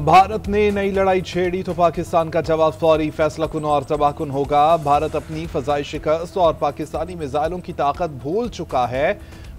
भारत ने नई लड़ाई छेड़ी तो पाकिस्तान का जवाब फौरी, फैसलाकुन और तबाहकुन होगा। भारत अपनी फजाई शिकस्त और पाकिस्तानी मिसाइलों की ताकत भूल चुका है।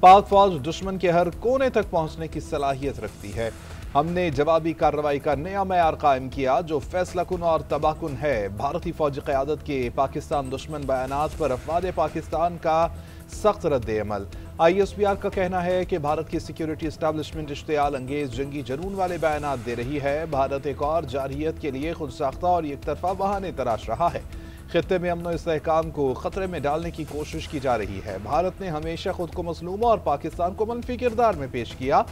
पाक फौज दुश्मन के हर कोने तक पहुंचने की सलाहियत रखती है। हमने जवाबी कार्रवाई का नया मैयार कायम किया जो फैसलाकुन और तबाहकुन है। भारतीय फौजी क़यादत के पाकिस्तान दुश्मन बयानात पर अफवाद पाकिस्तान का सख्त रद्द-ए-अमल। ISPR का कहना है कि भारत की सिक्योरिटी एस्टैब्लिशमेंट इश्तियाल अंगेज जंगी जुनून वाले बयानात दे रही है। भारत एक और जारहियत के लिए खुद साख्ता और एक तरफा बहाने तराश रहा है। खित्ते में अमन और इस्तेहकाम को खतरे में डालने की कोशिश की जा रही है। भारत ने हमेशा खुद को मजलूम और पाकिस्तान को मनफी किरदार में पेश किया।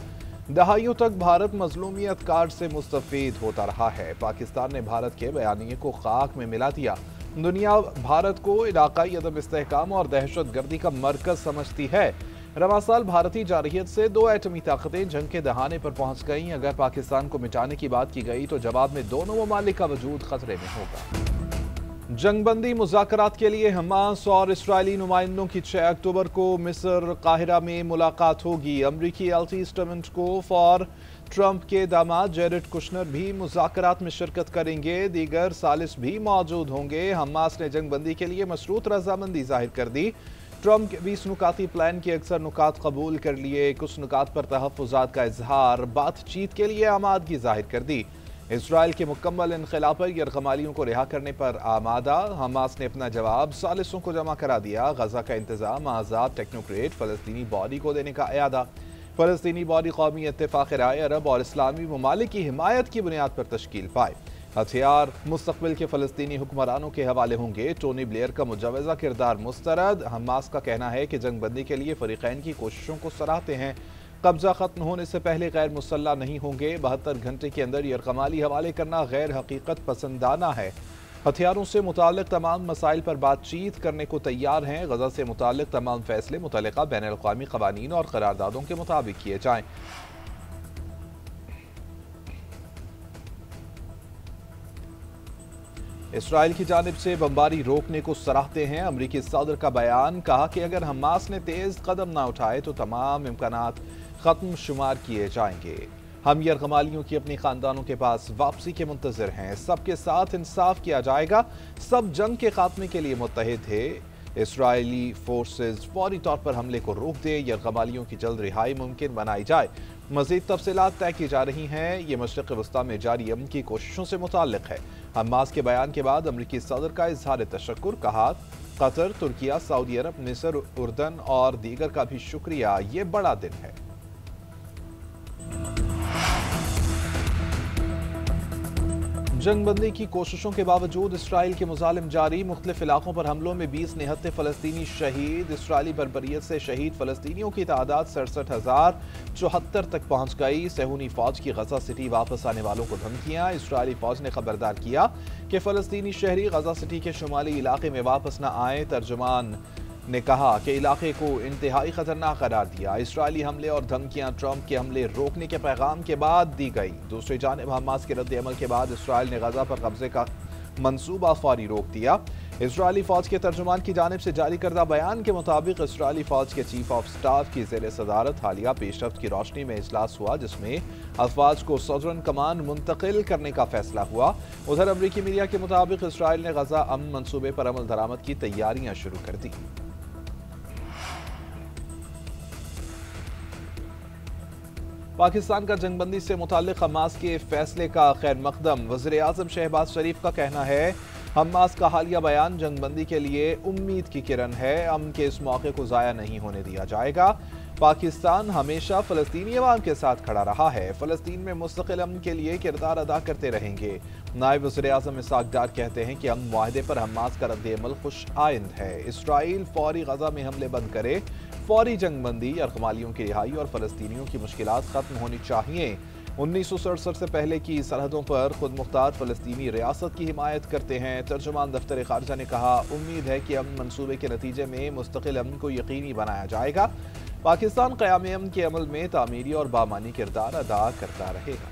दहाइयों तक भारत मजलूमियत कार्ड से मुस्तफीद होता रहा है। पाकिस्तान ने भारत के बयानिए को खाक में मिला दिया। दुनिया भारत को इलाकाई अदम इस्तेहकाम और दहशत गर्दी का मरकज समझती है। रवां साल भारतीय जारहियत से 2 एटमी ताकतें जंग के दहाने पर पहुंच गईं। अगर पाकिस्तान को मिटाने की बात की गई तो जवाब में दोनों ममालिक का वजूद खतरे में होगा। जंगबंदी मुज़ाकरात के लिए हमास और इस्राइली नुमाइंदों की 6 अक्टूबर को मिस्र काहिरा में मुलाकात होगी। अमरीकी टेस्टामेंट को फॉर ट्रंप के दामाद जेरेड कुशनर भी मुज़ाकरात में शिरकत करेंगे। दीगर सालिस भी मौजूद होंगे। हमास ने जंगबंदी के लिए मशरूत रजामंदी जाहिर कर दी। ट्रंप के 20 नुकाती प्लान के अक्सर नुकात कबूल कर लिए। कुछ नुकात पर तहफ़्फ़ुज़ात का इजहार, बातचीत के लिए आमादगी जाहिर कर दी। इसराइल के मुकम्मल इनखला पर यरगमालियों को रिहा करने पर आमादा। हमास ने अपना जवाब सालिसों को जमा करा दिया। गजा का इंतजाम आज़ाद टेक्नोक्रेट फ़लस्तीनी बॉडी को देने का इरादा। फ़लस्तीनी बॉडी कौमी इत्तेफ़ाक़ राय अरब और इस्लामी ममालिक की हिमायत की बुनियाद पर तश्कील पाए। हथियार मुस्तक़बिल के फ़लस्तीनी हुक्मरानों के हवाले होंगे। टोनी ब्लेयर का मुजवज़ा किरदार मुस्तरद। हमास का कहना है कि जंगबंदी के लिए फ़रीक़ैन की कोशिशों को सराहते हैं। कब्जा खत्म होने से पहले गैर मुसल्लह नहीं होंगे। 72 घंटे के अंदर यरगमाली हवाले करना गैर हकीकत पसंदाना है। हथियारों से मुताल्लिक़ तमाम मसाइल पर बातचीत करने को तैयार हैं। गजा से मुताल्लिक़ तमाम फैसले मुतल्लिक़ा बैनुल-अक़वामी क़वानीन और क़रारदादों के मुताबिक किए जाएं। इसराइल की जानिब से बमबारी रोकने को सराहते हैं। अमरीकी सदर का बयान, कहा कि अगर हमास ने तेज कदम ना उठाए तो तमाम इम्कानात खत्म शुमार किए जाएंगे। हम यरगमालियों की अपनी खानदानों के पास वापसी के मुंतज़िर हैं। सबके साथ इंसाफ किया जाएगा। सब जंग के खात्मे के लिए मुत्तहिद थे। इसराइली फोर्सेज फौरी तौर पर हमले को रोक दे। यरगमालियों की जल्द रिहाई मुमकिन बनाई जाए। मज़ीद तफसीलात तय की जा रही हैं। ये मशरिक़ वस्ता में जारी अमन की कोशिशों से मुताल्लिक़ है। हमास के बयान के बाद अमरीकी सदर का इजहार तशक्कुर, कहा कतर, तुर्किया, सऊदी अरब, मिस्र, उर्दन और दीगर का भी शुक्रिया। ये बड़ा दिन है। जंगबंदी की कोशिशों के बावजूद इसराइल के मुजालिम जारी। मुख्तलिफ इलाकों पर हमलों में 20 निहत्ते फ़लस्तीनी शहीद। इसराइली बर्बरियत से शहीद फ़लस्तीनियों की तादाद 67,074 तक पहुंच गई। सेहूनी फौज की गजा सिटी वापस आने वालों को धमकियां। इसराइली फौज ने खबरदार किया कि फ़लस्तीनी शहरी गजा सिटी के शुमाली इलाके में वापस न आए। तर्जुमान ने कहा कि इलाके को इंतहाई खतरनाक करार दिया। इसराइली हमले और धमकियां ट्रंप के हमले रोकने के पैगाम के बाद दी गई। दूसरी जानिब हमास के रद्द अमल के बाद इसराइल ने गजा पर कब्जे का मंसूबा फौरी रोक दिया। इसराइली फौज के तर्जुमान की जानिब से जारी करदा बयान के मुताबिक इसराइली फौज के चीफ ऑफ स्टाफ की ज़ेर सदारत हालिया पेशरफ्त की रोशनी में इजलास हुआ, जिसमें अफवाज को सदरन कमान मुंतकिल करने का फैसला हुआ। उधर अमरीकी मीडिया के मुताबिक इसराइल ने गजा अमन मंसूबे पर अमल दरामद की तैयारियां शुरू कर दी। पाकिस्तान का जंगबंदी से मुताल्लिक़ हमास के फैसले का खैर मकदम। वज़ीर आज़म शहबाज शरीफ का कहना है, हमास का हालिया बयान जंगबंदी के लिए उम्मीद की किरण है। अमन के इस मौके को ज़ाया नहीं होने दिया जाएगा। पाकिस्तान हमेशा फ़लस्तीनी अवाम के साथ खड़ा रहा है। फ़लस्तीन में मुस्तक़िल अमन के लिए किरदार अदा करते रहेंगे। नायब वज़ीर आज़म इसहाक़ डार कहते हैं कि अमन मुआहदे पर हमास का रद्द अमल खुश आइंद है। इसराइल फौरी गजा में हमले बंद करे। फौरी जंगबंदी, यरगमालियों की रिहाई और फ़लस्तीनियों की मुश्किलात ख़त्म होनी चाहिए। 1967 से पहले की सरहदों पर खुद मुख्तार फ़लस्तीनी रियासत की हिमायत करते हैं। तर्जुमान दफ्तर ख़ारजा ने कहा, उम्मीद है कि अमन मंसूबे के नतीजे में मुस्तक़िल अमन को यकीनी बनाया जाएगा। पाकिस्तान क़याम अमन के अमल में तामीरी और बामानी किरदार अदा करता रहेगा।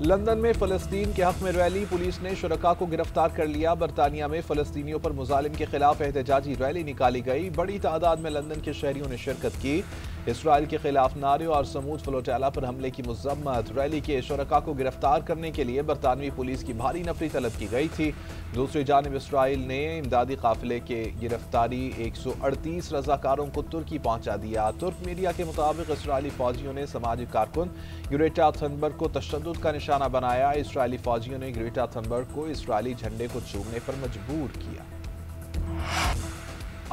लंदन में फ़लस्तीन के हक में रैली, पुलिस ने शुरका को गिरफ्तार कर लिया। बरतानिया में फ़लस्तीनियों पर मुजालिम के खिलाफ एहतजाजी रैली निकाली गई। बड़ी तादाद में लंदन के शहरियों ने शिरकत की। اسرائیل کے خلاف نعرے اور سمود فلوٹیلا پر حملے کی مذمت۔ ریلی کے شرکاء کو گرفتار کرنے کے لیے برطانوی پولیس کی بھاری نفری طلب کی گئی تھی۔ دوسری جانب اسرائیل نے امدادی قافلے کے گرفتاری 138 رضاکاروں کو ترکی پہنچا دیا۔ ترک میڈیا کے مطابق اسرائیلی فوجیوں نے سماجی کارکن گریٹا تھنبرگ کو تشدد کا نشانہ بنایا۔ اسرائیلی فوجیوں نے گریٹا تھنبرگ کو اسرائیلی جھنڈے کو چومنے پر مجبور کیا۔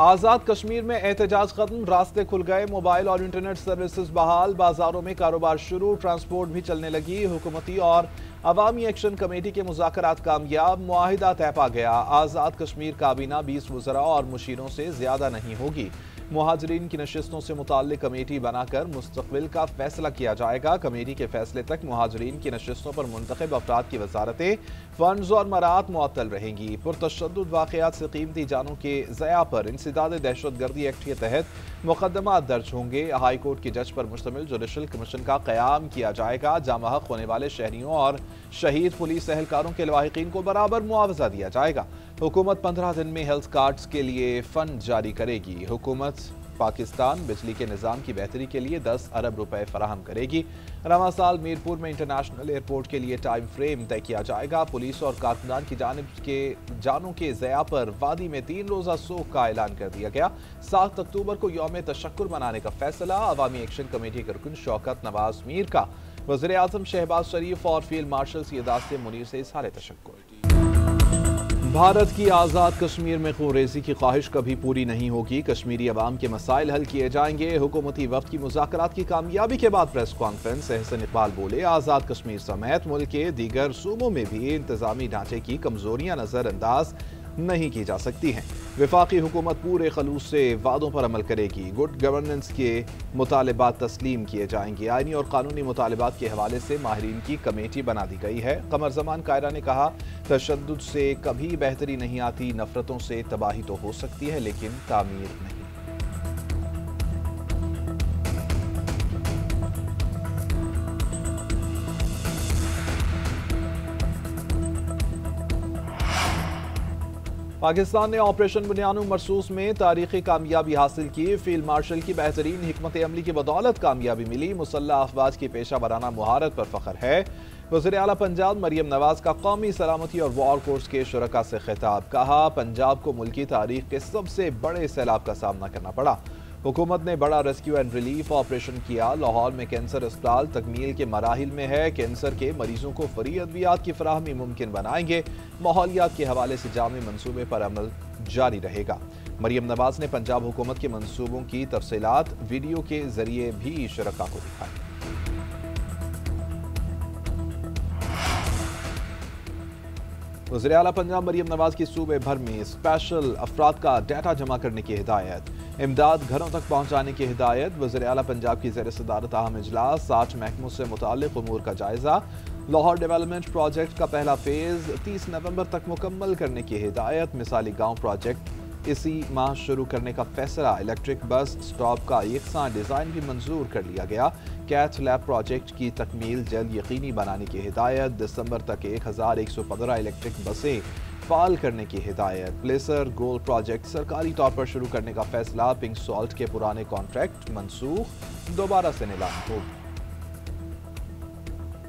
آزاد کشمیر میں احتجاج ختم، راستے کھل گئے، موبائل اور انٹرنیٹ سروسز بحال، بازاروں میں کاروبار شروع، ٹرانسپورٹ بھی چلنے لگی۔ حکومتی اور عوامی ایکشن کمیٹی کے مذاکرات کامیاب، معاہدہ طے پا گیا۔ آزاد کشمیر کابینہ 20 وزراء اور مشیروں سے زیادہ نہیں ہوگی۔ مہاجرین کی نشستوں سے متعلق کمیٹی بنا کر مستقبل کا فیصلہ کیا جائے گا۔ کمیٹی کے فیصلے تک مہاجرین کی نشستوں پر منتخب افراد کی وزارتیں، فنڈز اور مراعات معطل رہیں گی۔ پرتشدد واقعات سے قیمتی جانوں کے ضیاع پر انسداد دہشت گردی ایکٹ کے تحت مقدمات درج ہوں گے۔ ہائی کورٹ کے جج پر مشتمل جوڈیشل کمیشن کا قیام کیا جائے گا۔ جاں بحق ہونے والے شہریوں اور شہید پولیس اہلکاروں کے لواحقین کو برابر معاوضہ دیا جائے گا۔ حکومت 15 دن میں ہیلتھ کارڈز کے لیے فنڈ جاری کرے گی۔ حکومت پاکستان بجلی کے نظام کی بہتری کے لیے 10 ارب روپے فراہم کرے گی۔ رواں سال میرپور میں انٹرنیشنل ایئرپورٹ کے لیے ٹائم فریم طے کیا جائے گا۔ پولیس اور کارکنان کی جانب کے جانوں کے ضیاع پر وادی میں 3 روزہ سوگ کا اعلان کر دیا گیا۔ 7 اکتوبر کو یوم تشکر منانے کا فیصلہ۔ عوامی ایکشن کمیٹی کے رکن شوکت نواز میر کا وزیر اعظم شہباز شریف اور فیلڈ مارشل سید آصف منیر سے اظہار تشکر۔ بھارت کی آزاد کشمیر میں خون ریزی کی خواہش کبھی پوری نہیں ہوگی، کشمیری عوام کے مسائل حل کیے جائیں گے۔ حکومتی وفد کی مذاکرات کی کامیابی کے بعد پریس کانفرنس، احسن اقبال بولے، آزاد کشمیر سمیت ملک کے دیگر صوبوں میں بھی انتظامی ڈھانچے کی کمزوریاں نظر انداز نہیں کی جا سکتی ہیں۔ وفاقی حکومت پورے خلوص سے وعدوں پر عمل کرے گی۔ گڈ گورننس کے مطالبات تسلیم کیے جائیں گے۔ آئینی اور قانونی مطالبات کے حوالے سے ماہرین کی کمیٹی بنا دی گئی ہے۔ قمر زمان کائرہ نے کہا، تشدد سے کبھی بہتری نہیں آتی، نفرتوں سے تباہی تو ہو سکتی ہے لیکن تعمیر نہیں۔ پاکستان نے آپریشن بنیانو مرصوص میں تاریخی کامیابی حاصل کی۔ فیلڈ مارشل کی بہترین حکمت عملی کی بدولت کامیابی ملی۔ مسلح افواج کی پیشہ ورانہ مہارت پر فخر ہے۔ وزیر اعلیٰ پنجاب مریم نواز کا قومی سلامتی اور وار کورس کے شرکاء سے خطاب، کہا پنجاب کو ملکی تاریخ کے سب سے بڑے سیلاب کا سامنا کرنا پڑا۔ حکومت نے بڑا ریسکیو اینڈ ریلیف آپریشن کیا۔ لاہور میں کینسر اسپتال تکمیل کے مراحل میں ہے۔ کینسر کے مریضوں کو فری ادویات کی فراہمی ممکن بنائیں گے۔ ماحولیات کے حوالے سے جامع منصوبے پر عمل جاری رہے گا۔ مریم نواز نے پنجاب حکومت کے منصوبوں کی تفصیلات ویڈیو کے ذریعے بھی شرکاء کو دکھائی۔ وزیر اعلیٰ پنجاب مریم نواز کی صوبے بھر میں اسپیشل افراد کا ڈیٹا جمع کرنے کی ہدایت، امداد گھروں تک پہنچانے کی ہدایت۔ وزیر اعلیٰ پنجاب کی زیر صدارت اہم اجلاس، 60 محکموں سے متعلق امور کا جائزہ۔ لاہور ڈیولپمنٹ پروجیکٹ کا پہلا فیز 30 نومبر تک مکمل کرنے کی ہدایت۔ مثالی گاؤں پروجیکٹ اسی ماہ شروع کرنے کا فیصلہ۔ الیکٹرک بس سٹاپ کا یکساں ڈیزائن بھی منظور کر لیا گیا۔ کیتھ لیب پروجیکٹ کی تکمیل جلد یقینی بنانے کی ہدایت۔ دسمبر تک 1115 الیکٹرک بسیں فعال کرنے کی ہدایت۔ پلیسر گول پروجیکٹ سرکاری طور پر شروع کرنے کا فیصلہ۔ پنک سالٹ کے پرانے کانٹریکٹ منسوخ، دوبارہ سے نیلام ہوگی۔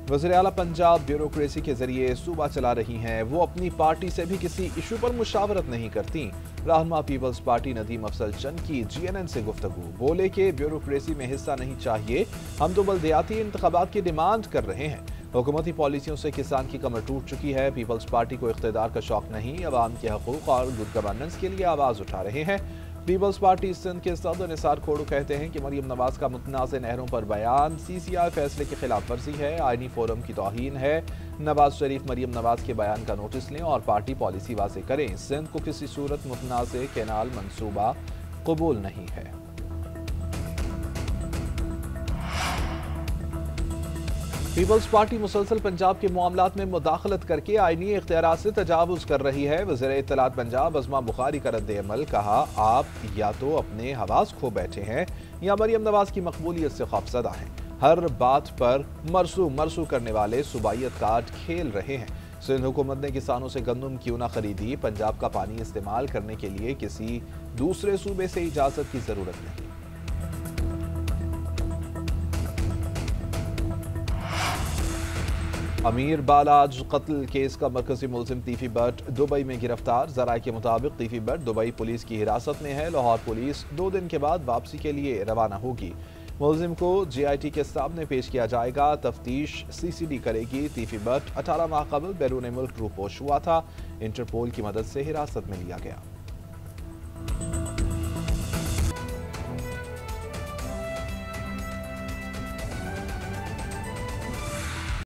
وزیر اعلیٰ پنجاب بیوروکریسی کے ذریعے صوبہ چلا رہی ہیں، وہ اپنی پارٹی سے بھی کسی ایشو پر مشاورت نہیں کرتی۔ رہنما پیپلز پارٹی ندیم افضل چند کی جی این این سے گفتگو، بولے کہ بیوروکریسی میں حصہ نہیں چاہیے، ہم تو بلدیاتی انتخابات کی ڈیمانڈ کر رہے ہیں۔ حکومتی پالیسیوں سے کسان کی کمر ٹوٹ چکی ہے۔ پیپلز پارٹی کو اقتدار کا شوق نہیں، عوام کے حقوق اور گڈ گورننس کے لیے آواز اٹھا رہے ہیں۔ پیپلز پارٹی سندھ کے صدر نثار کھوڑو کہتے ہیں کہ مریم نواز کا متنازع نہروں پر بیان سی سی آئی فیصلے کی خلاف ورزی ہے، آئینی فورم کی توہین ہے۔ نواز شریف مریم نواز کے بیان کا نوٹس لیں اور پارٹی پالیسی واضح کریں۔ سندھ کو کسی صورت متنازع کینال منصوبہ قبول نہیں ہے۔ پیپلز پارٹی مسلسل پنجاب کے معاملات میں مداخلت کر کے آئینی اختیارات سے تجاوز کر رہی ہے۔ وزیر اطلاعات پنجاب عظمہ بخاری کا رد عمل، کہا آپ یا تو اپنے حواس کھو بیٹھے ہیں یا مریم نواز کی مقبولیت سے خوفزدہ ہیں۔ ہر بات پر مرسو کرنے والے صوبائیت کارڈ کھیل رہے ہیں۔ سندھ حکومت نے کسانوں سے گندم کیوں نہ خریدی؟ پنجاب کا پانی استعمال کرنے کے لیے کسی دوسرے صوبے سے اجازت کی ضرورت نہیں۔ امیر بالاج قتل کیس کا مرکزی ملزم تیفی بٹ دبئی میں گرفتار۔ ذرائع کے مطابق تیفی بٹ دبئی پولیس کی حراست میں ہے۔ لاہور پولیس 2 دن کے بعد واپسی کے لیے روانہ ہوگی۔ ملزم کو جی آئی ٹی کے سامنے پیش کیا جائے گا۔ تفتیش سی سی ڈی کرے گی۔ تیفی بٹ 18 ماہ قبل بیرون ملک روپوش ہوا تھا۔ انٹرپول کی مدد سے حراست میں لیا گیا۔